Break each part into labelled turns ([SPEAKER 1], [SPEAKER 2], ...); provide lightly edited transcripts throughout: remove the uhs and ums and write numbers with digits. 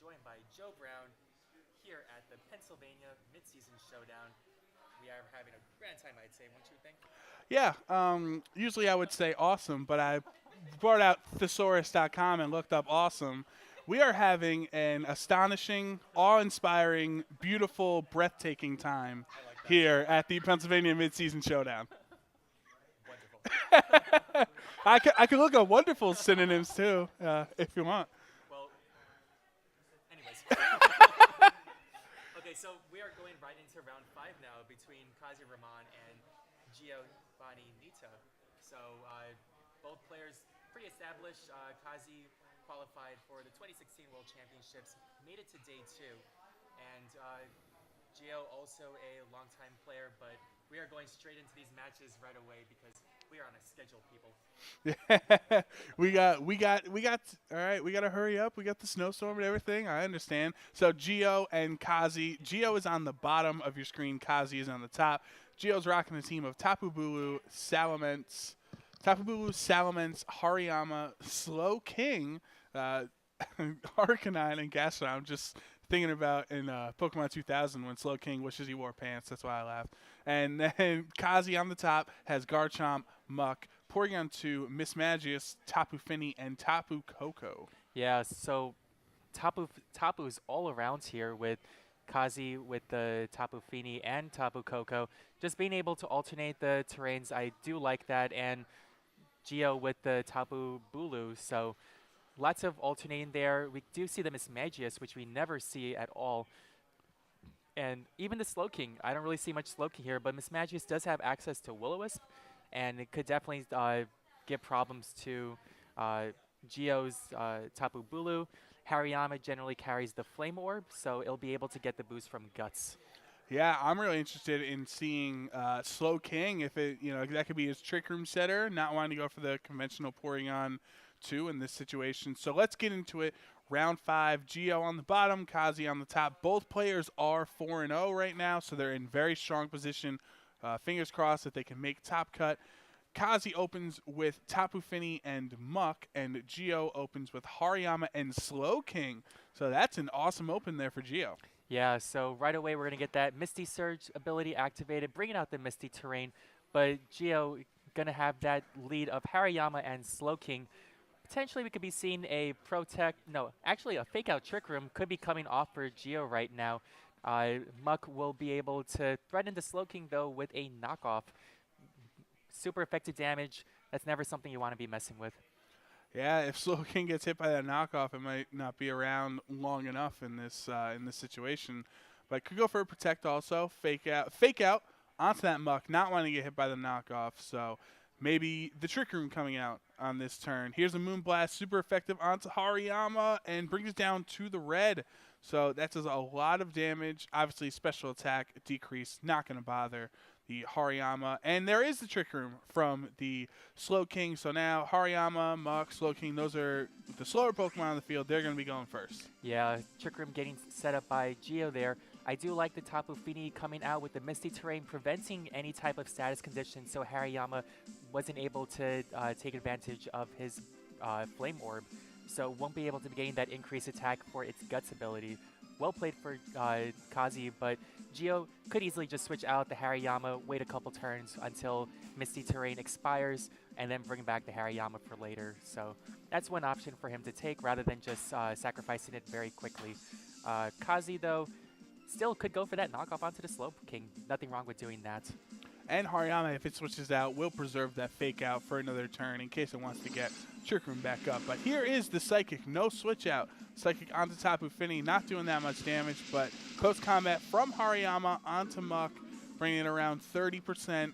[SPEAKER 1] joined by Joe Brown here at the Pennsylvania Midseason Showdown. We are having a grand time, I'd say, wouldn't you think?
[SPEAKER 2] Yeah, usually I would say awesome, but I brought out thesaurus.com and looked up awesome. We are having an astonishing, awe-inspiring, beautiful, breathtaking time
[SPEAKER 1] I like that.
[SPEAKER 2] here at the Pennsylvania Midseason Showdown.
[SPEAKER 1] Wonderful.
[SPEAKER 2] I could look up wonderful synonyms too, if you want.
[SPEAKER 1] Well, anyways. Okay, so we are going right into round 5 now between Kazi Rahman and Giovanni Nita. So both players pretty established. Kazi qualified for the 2016 World Championships, made it to day 2. And Gio also a longtime player, but we are going straight into these matches right away because we are on a schedule, people.
[SPEAKER 2] we got. All right, we got to hurry up. We got the snowstorm and everything. I understand. So Gio and Kazi. Gio is on the bottom of your screen. Kazi is on the top. Gio's rocking a team of Tapu Bulu, Salamence, Hariyama, Slow King, Arcanine, and Gastrodon. I'm just thinking about in Pokemon 2000 when Slow King wishes he wore pants. That's why I laughed. And then Kazi on the top has Garchomp, Muck, Porygon 2, Miss Magius, Tapu Fini, and Tapu Koko.
[SPEAKER 1] Yeah, so Tapu's all around here with Kazi with the Tapu Fini and Tapu Koko. Just being able to alternate the terrains, I do like that. And Geo with the Tapu Bulu, so lots of alternating there. We do see the Miss Magius, which we never see at all. And even the Slowking, I don't really see much Slowking here, but Miss Magius does have access to Will-O-Wisp, and it could definitely give problems to Geo's Tapu Bulu. Hariyama generally carries the Flame Orb, so it'll be able to get the boost from Guts.
[SPEAKER 2] Yeah, I'm really interested in seeing Slow King. If it, that could be his Trick Room setter, not wanting to go for the conventional Porygon 2 in this situation. So let's get into it. Round 5, Geo on the bottom, Kazi on the top. Both players are 4-0 right now, so they're in very strong position. Fingers crossed that they can make top cut. Kazi opens with Tapu Fini and Muck, and Geo opens with Hariyama and Slow King. So that's an awesome open there for Geo.
[SPEAKER 1] Yeah, so right away we're going to get that Misty Surge ability activated, bringing out the Misty Terrain. But Geo going to have that lead of Hariyama and Slowking. Potentially we could be seeing a actually a Fake Out Trick Room could be coming off for Geo right now. Muck will be able to threaten the Slowking, though, with a knockoff. Super effective damage. That's never something you want to be messing with.
[SPEAKER 2] Yeah, if Slow King gets hit by that knockoff, it might not be around long enough in this situation. But could go for a Protect also. Fake out onto that Muck, not wanting to get hit by the knockoff. So maybe the Trick Room coming out on this turn. Here's a Moonblast, super effective onto Hariyama, and brings it down to the red. So that does a lot of damage. Obviously, special attack decrease, not going to bother the Hariyama. And there is the Trick Room from the Slow King. So now Hariyama, Muck, Slow King, those are the slower Pokemon on the field. They're going to be going first.
[SPEAKER 1] Yeah, Trick Room getting set up by Geo there. I do like the Tapu Fini coming out with the Misty Terrain, preventing any type of status condition, so Hariyama wasn't able to take advantage of his Flame Orb. So won't be able to be getting that increased attack for its Guts ability. Well played for Kazi, but Geo could easily just switch out the Hariyama, wait a couple turns until Misty Terrain expires, and then bring back the Hariyama for later. So that's one option for him to take rather than just sacrificing it very quickly. Kazi, though, still could go for that knockoff onto the Slow King. Nothing wrong with doing that.
[SPEAKER 2] And Hariyama, if it switches out, will preserve that Fake Out for another turn in case it wants to get Trick Room back up. But here is the Psychic, no switch out. Psychic onto Tapu Fini, not doing that much damage, but close combat from Hariyama onto Muck, bringing it around 30%.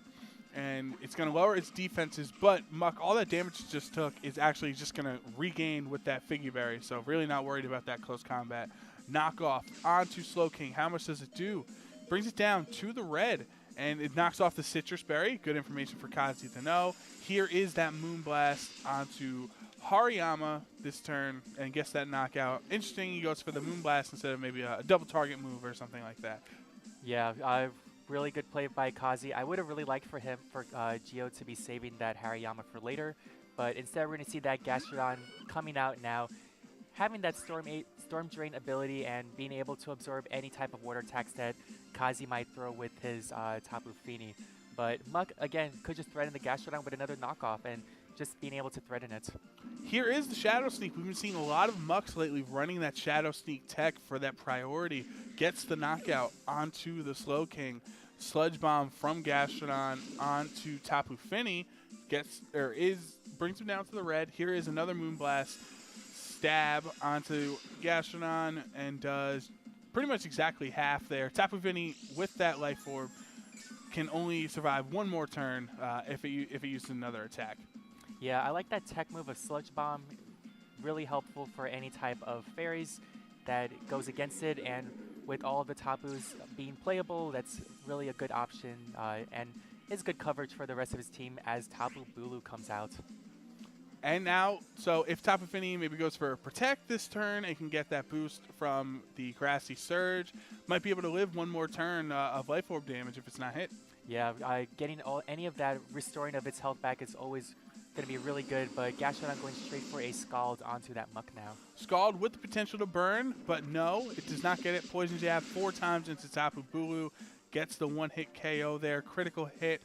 [SPEAKER 2] And it's going to lower its defenses, but Muck, all that damage it just took is actually just going to regain with that Figgy Berry. So really not worried about that close combat. Knockoff onto Slow King. How much does it do? Brings it down to the red. And it knocks off the Citrus Berry. Good information for Kazi to know. Here is that Moonblast onto Hariyama this turn and gets that knockout. Interesting, he goes for the Moonblast instead of maybe a double target move or something like that.
[SPEAKER 1] Yeah, really good play by Kazi. I would have really liked for Geo to be saving that Hariyama for later, but instead we're going to see that Gastrodon coming out now. having that Storm Drain ability and being able to absorb any type of water attacks that Kazi might throw with his Tapu Fini. But Muck, again, could just threaten the Gastrodon with another knockoff and just being able to threaten it.
[SPEAKER 2] Here is the Shadow Sneak. We've been seeing a lot of Mucks lately running that Shadow Sneak tech for that priority. Gets the knockout onto the Slowking. Sludge Bomb from Gastrodon onto Tapu Fini. Brings him down to the red. Here is another Moonblast. Stab onto Gastrodon and does pretty much exactly half there. Tapu Fini with that Life Orb can only survive one more turn if it uses another attack.
[SPEAKER 1] Yeah, I like that tech move of Sludge Bomb. Really helpful for any type of fairies that goes against it, and with all of the Tapus being playable, that's really a good option and is good coverage for the rest of his team as Tapu Bulu comes out.
[SPEAKER 2] And now, so if Tapu Fini maybe goes for Protect this turn, it can get that boost from the Grassy Surge. Might be able to live one more turn of Life Orb damage if it's not hit.
[SPEAKER 1] Yeah, getting any of that restoring of its health back is always going to be really good, but Gastrodon going straight for a Scald onto that Muck now.
[SPEAKER 2] Scald with the potential to burn, but no, it does not get it. Poison Jab 4 times into Tapu Bulu. Gets the one-hit KO there, critical hit.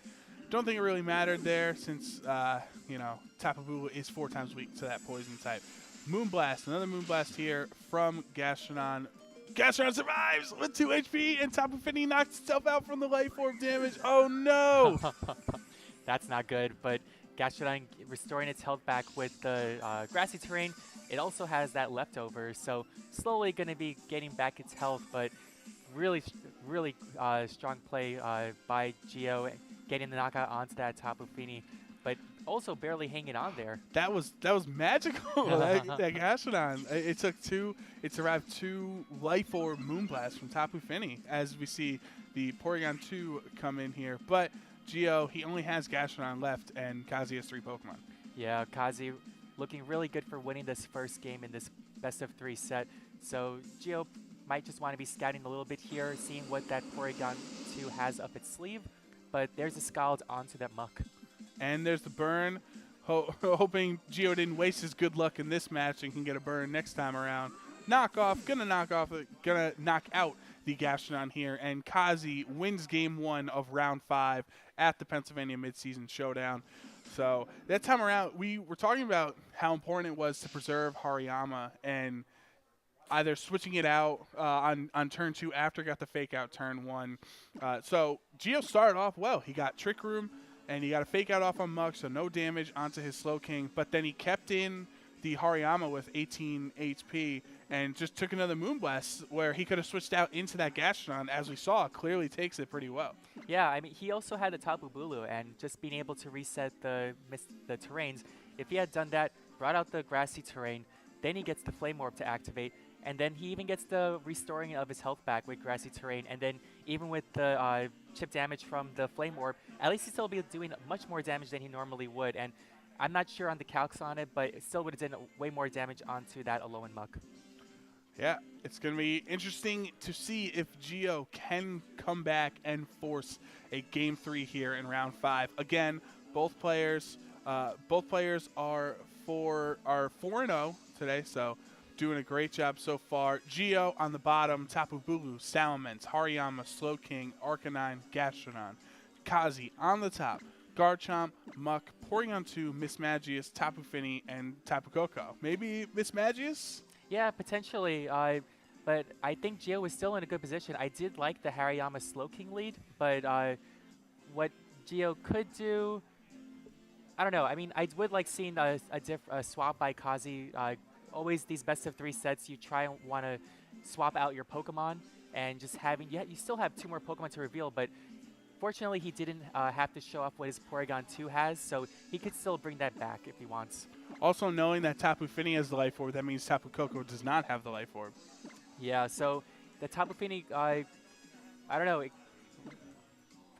[SPEAKER 2] Don't think it really mattered there since, Tapu Bulu is 4 times weak to that poison type. Moonblast, another Moonblast here from Gastrodon. Gastrodon survives with 2 HP, and Tapu Fini knocks itself out from the Life Orb damage. Oh, no!
[SPEAKER 1] That's not good, but Gastrodon restoring its health back with the Grassy Terrain. It also has that leftover, so slowly going to be getting back its health, but really strong play by Geo, getting the knockout onto that Tapu Fini, but also barely hanging on there.
[SPEAKER 2] That was magical. that Gastrodon. It survived 2 Life Orb Moonblast from Tapu Fini as we see the Porygon 2 come in here. But Geo, he only has Gastrodon left, and Kazi has 3 Pokemon. Yeah,
[SPEAKER 1] Kazi looking really good for winning this first game in this best-of-3 set. So Geo might just want to be scouting a little bit here, seeing what that Porygon 2 has up its sleeve. But there's a Scald onto that Muck.
[SPEAKER 2] And there's the burn, hoping Geo didn't waste his good luck in this match and can get a burn next time around. Gonna knock out the Gastrodon here, and Kazi wins Game 1 of Round 5 at the Pennsylvania Midseason Showdown. So that time around, we were talking about how important it was to preserve Hariyama and either switching it out on turn 2 after got the fake out turn 1. So Geo started off well. He got Trick Room, and he got a fake out off on Muck, so no damage onto his Slowking. But then he kept in the Hariyama with 18 HP and just took another Moonblast where he could have switched out into that Gastrodon. As we saw, clearly takes it pretty well.
[SPEAKER 1] Yeah, I mean, he also had the Tapu Bulu, and just being able to reset the terrains. If he had done that, brought out the Grassy Terrain, then he gets the Flame Orb to activate, and then he even gets the restoring of his health back with Grassy Terrain, and then even with the chip damage from the Flame Orb, at least he'd still be doing much more damage than he normally would. And I'm not sure on the calcs on it, but it still would have done way more damage onto that Alolan Muck.
[SPEAKER 2] Yeah, it's going to be interesting to see if Geo can come back and force a Game 3 here in Round 5. Again, both players are 4-0 today, so doing a great job so far. Geo on the bottom, Tapu Bulu, Salamence, Hariyama, Slowking, Arcanine, Gastrodon. Kazi on the top, Garchomp, Muck, Porygon 2, Mismagius, Tapu Fini, and Tapu Koko. Maybe Mismagius?
[SPEAKER 1] Yeah, potentially. But I think Geo was still in a good position. I did like the Hariyama Slowking lead, but what Geo could do, I don't know. I mean, I would like seeing a swap by Kazi. Always these best-of-3 sets, you try and want to swap out your Pokemon, and just having, you still have 2 more Pokemon to reveal, but fortunately he didn't have to show off what his Porygon 2 has, so he could still bring that back if he wants.
[SPEAKER 2] Also knowing that Tapu Fini has the Life Orb, that means Tapu Koko does not have the Life Orb.
[SPEAKER 1] Yeah, so the Tapu Fini, I don't know.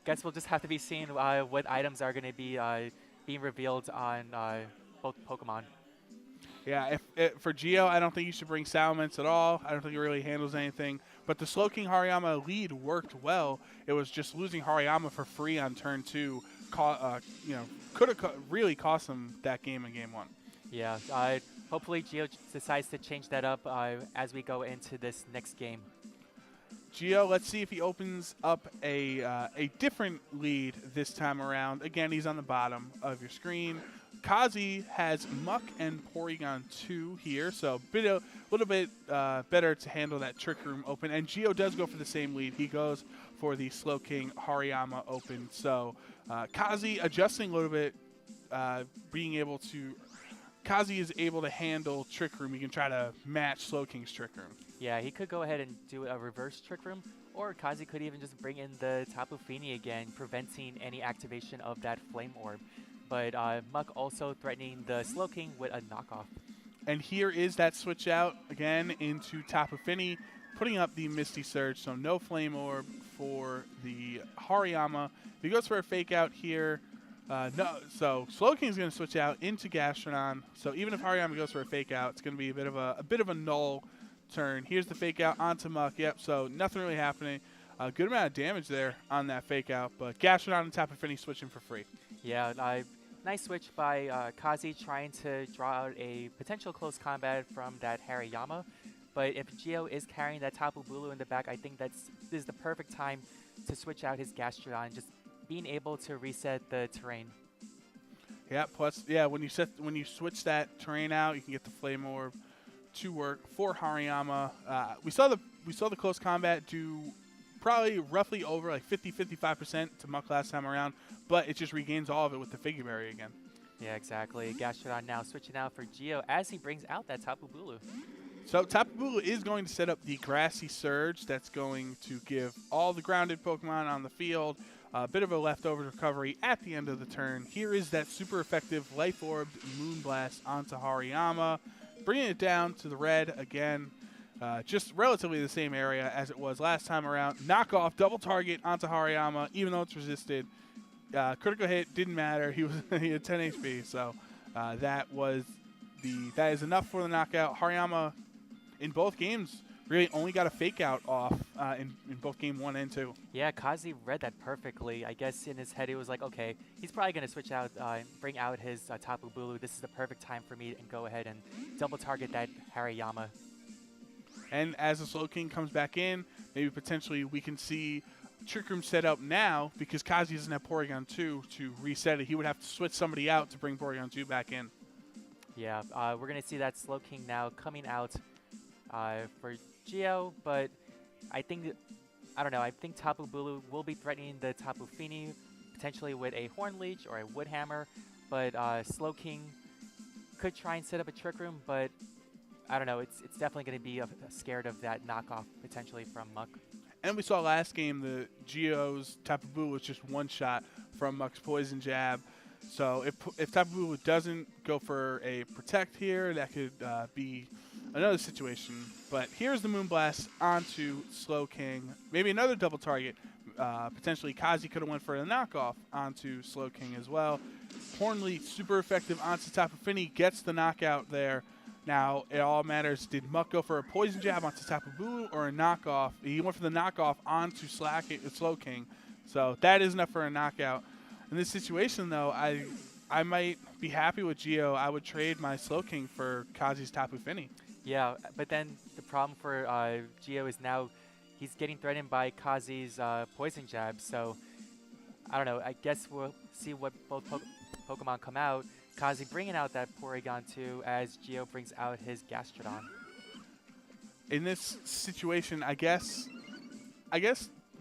[SPEAKER 1] Guess we'll just have to be seeing what items are going to be being revealed on both Pokemon.
[SPEAKER 2] Yeah, for Geo, I don't think you should bring Salamence at all. I don't think it really handles anything. But the Slowking Hariyama lead worked well. It was just losing Hariyama for free on turn 2, could have really cost him that game in Game 1.
[SPEAKER 1] Yeah, Hopefully Gio decides to change that up as we go into this next game.
[SPEAKER 2] Gio, let's see if he opens up a different lead this time around. Again, he's on the bottom of your screen. Kazi has Muck and Porygon 2 here, so a little bit better to handle that Trick Room open. And Gio does go for the same lead. He goes for the Slowking Hariyama open. So Kazi adjusting a little bit, being able to... Kazi is able to handle Trick Room. He can try to match Slowking's Trick Room.
[SPEAKER 1] Yeah, he could go ahead and do a reverse Trick Room, or Kazi could even just bring in the Tapu Fini again, preventing any activation of that Flame Orb. But Muck also threatening the Slowking with a knockoff.
[SPEAKER 2] And here is that switch out again into Tapu Fini, putting up the Misty Surge, so no Flame Orb for the Hariyama. If he goes for a fake out here, no, so Slowking's going to switch out into Gastrodon. So even if Hariyama goes for a fake out, it's going to be a bit of a null turn. Here's the fake out onto Muck. Yep, so nothing really happening. A good amount of damage there on that fake out, but Gastrodon and Tapu Fini switching for free.
[SPEAKER 1] Yeah, nice switch by Kazi, trying to draw out a potential close combat from that Hariyama. But if Gio is carrying that Tapu Bulu in the back, I think this is the perfect time to switch out his Gastrodon, just being able to reset the terrain.
[SPEAKER 2] Yeah, plus, yeah, when you switch that terrain out, you can get the Flame Orb to work for Hariyama. We saw the close combat do probably roughly over like 50-55% to Muck last time around, but it just regains all of it with the Figure Berry again.
[SPEAKER 1] Yeah, exactly. Gastrodon now switching out for Gio as he brings out that Tapu Bulu.
[SPEAKER 2] So Tapu Bulu is going to set up the Grassy Surge. That's going to give all the grounded Pokemon on the field a bit of a leftover recovery at the end of the turn. Here is that super effective Life Orbed Moonblast onto Hariyama, bringing it down to the red again. Just relatively the same area as it was last time around. Knockoff, double target onto Hariyama, even though it's resisted. Critical hit didn't matter. He had 10 HP, so that is enough for the knockout. Hariyama in both games really only got a fake out off in both game 1 and 2.
[SPEAKER 1] Yeah, Kazi read that perfectly. I guess in his head it was like, okay, he's probably going to switch out, bring out his Tapu Bulu. This is the perfect time for me to go ahead and double target that Hariyama.
[SPEAKER 2] And as the Slowking comes back in, maybe potentially we can see Trick Room set up now because Kazi doesn't have Porygon 2 to reset it. He would have to switch somebody out to bring Porygon 2 back in.
[SPEAKER 1] Yeah, we're going to see that Slowking now coming out for Gio, but I think Tapu Bulu will be threatening the Tapu Fini, potentially with a Horn Leech or a Wood Hammer, but Slowking could try and set up a Trick Room, but I don't know, it's definitely going to be scared of that knockoff potentially from Muck.
[SPEAKER 2] And we saw last game the Gio's Tapu Bulu was just one shot from Muck's Poison Jab. So if Tapu Bulu doesn't go for a Protect here, that could be another situation. But here's the Moonblast onto Slowking. Maybe another double target. Potentially Kazi could have went for a knockoff onto Slowking as well. Hornleech, super effective onto Tapu Fini, gets the knockout there. Now, it all matters, did Muck go for a Poison Jab onto Tapu Bulu or a knockoff? He went for the knockoff onto Slowking. So that is enough for a knockout. In this situation, though, I might be happy with Gio. I would trade my Slowking for Kazi's Tapu Fini.
[SPEAKER 1] Yeah, but then the problem for Gio is now he's getting threatened by Kazi's Poison Jab. So, I don't know. I guess we'll see what both Pokemon come out. Kazi bringing out that Porygon 2 as Gio brings out his Gastrodon.
[SPEAKER 2] In this situation, I guess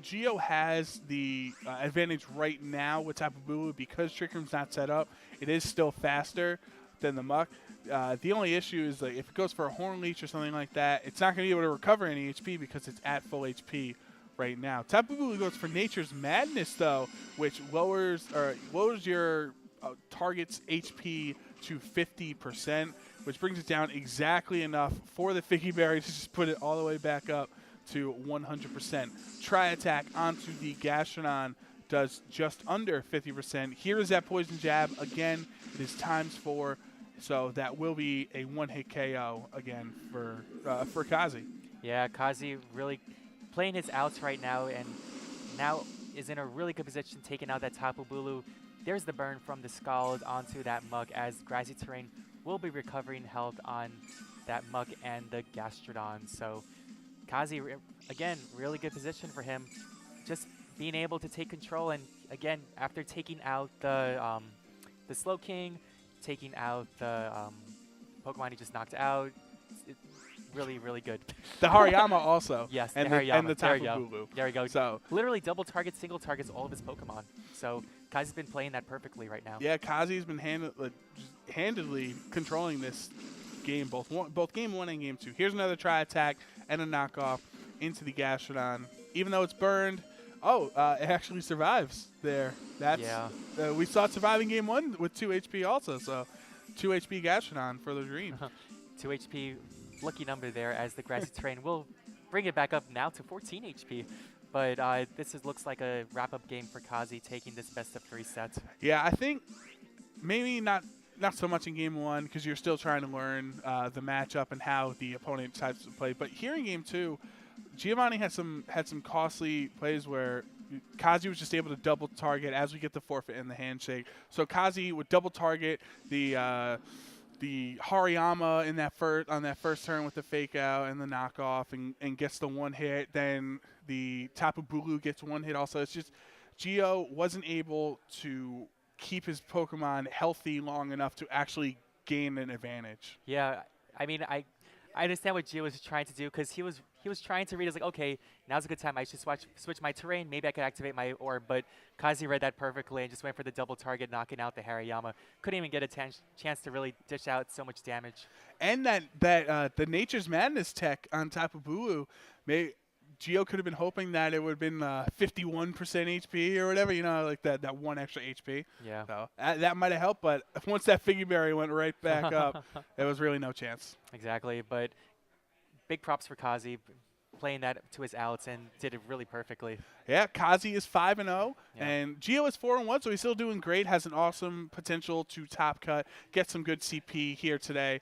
[SPEAKER 2] Gio has the advantage right now with Tapu Bulu because Trick Room's not set up. It is still faster than the Muck. The only issue is like if it goes for a Horn Leech or something like that, it's not going to be able to recover any HP because it's at full HP right now. Tapu Bulu goes for Nature's Madness though, which lowers your target's HP to 50%, which brings it down exactly enough for the Figgy Berry to just put it all the way back up to 100%. Tri-Attack onto the Gastrodon does just under 50%. Here is that Poison Jab. Again, it is ×4, so that will be a one-hit KO again for Kazi.
[SPEAKER 1] Yeah, Kazi really playing his outs right now, and now is in a really good position taking out that Tapu Bulu. There's the burn from the Scald onto that Muck as Grassy Terrain will be recovering health on that Muck and the Gastrodon. So Kazi, again, really good position for him. Just being able to take control, and again, after taking out the Slow King, taking out the Pokemon he just knocked out, it, really, really good.
[SPEAKER 2] The Hariyama also.
[SPEAKER 1] Yes,
[SPEAKER 2] and
[SPEAKER 1] the Hariyama.
[SPEAKER 2] And the
[SPEAKER 1] There
[SPEAKER 2] Tapu
[SPEAKER 1] you go.
[SPEAKER 2] Bulu.
[SPEAKER 1] There you go.
[SPEAKER 2] So
[SPEAKER 1] literally double target, single targets all of his Pokemon. So Kazi's been playing that perfectly right now.
[SPEAKER 2] yeah, Kazi's been handedly controlling this game, both game 1 and game 2. Here's another try attack and a knockoff into the Gastrodon. Even though it's burned, it actually survives there. That's
[SPEAKER 1] Yeah.
[SPEAKER 2] we saw it surviving game 1 with 2 HP also, so 2 HP Gastrodon for the dream.
[SPEAKER 1] 2 HP, lucky number there, as the grassy terrain will bring it back up now to 14 HP. But looks like a wrap-up game for Kazi, taking this best-of-3 set.
[SPEAKER 2] Yeah, I think maybe not so much in game 1 because you're still trying to learn the matchup and how the opponent decides to play. But here in game 2, Giovanni had some costly plays where Kazi was just able to double target as we get the forfeit and the handshake. So Kazi would double target the Hariyama in on that first turn with the fake out and the knockoff and gets the 1 hit. Then the Tapu Bulu gets 1 hit also. It's just Gio wasn't able to keep his Pokemon healthy long enough to actually gain an advantage.
[SPEAKER 1] Yeah, I mean, I understand what Gio was trying to do, because he was trying to read as like, okay, now's a good time. I should switch my terrain. Maybe I could activate my orb. But Kazi read that perfectly and just went for the double target, knocking out the Hariyama. Couldn't even get a chance to really dish out so much damage.
[SPEAKER 2] And that the Nature's Madness tech on Tapu Bulu, Gio could have been hoping that it would have been 51% HP or whatever, like that 1 extra HP.
[SPEAKER 1] Yeah.
[SPEAKER 2] So that might have helped, but once that Figgy Berry went right back up, there was really no chance.
[SPEAKER 1] Exactly, but big props for Kazi, playing that to his outs and did it really perfectly.
[SPEAKER 2] Yeah, Kazi is 5-0,
[SPEAKER 1] Yeah.
[SPEAKER 2] and Gio is 4-1, so he's still doing great. Has an awesome potential to top cut, get some good CP here today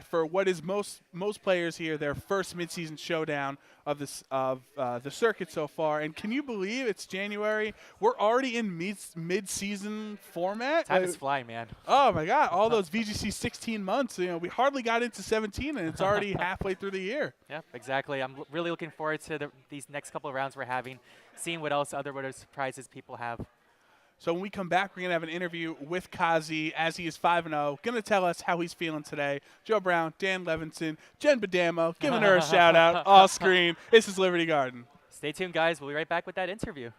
[SPEAKER 2] for what is most players here their first midseason showdown of the circuit so far. And can you believe it's January? We're already in mid-season format.
[SPEAKER 1] Time is flying, man.
[SPEAKER 2] Oh my God! All those VGC 16 months. We hardly got into 17, and it's already halfway through the year.
[SPEAKER 1] Yeah, exactly. I'm really looking forward to these next couple of rounds we're having, seeing what other surprises people have.
[SPEAKER 2] So when we come back, we're going to have an interview with Kazi as he is 5-0. Going to tell us how he's feeling today. Joe Brown, Dan Levinson, Jen Badamo, giving her a shout out off screen. This is Liberty Garden.
[SPEAKER 1] Stay tuned, guys. We'll be right back with that interview.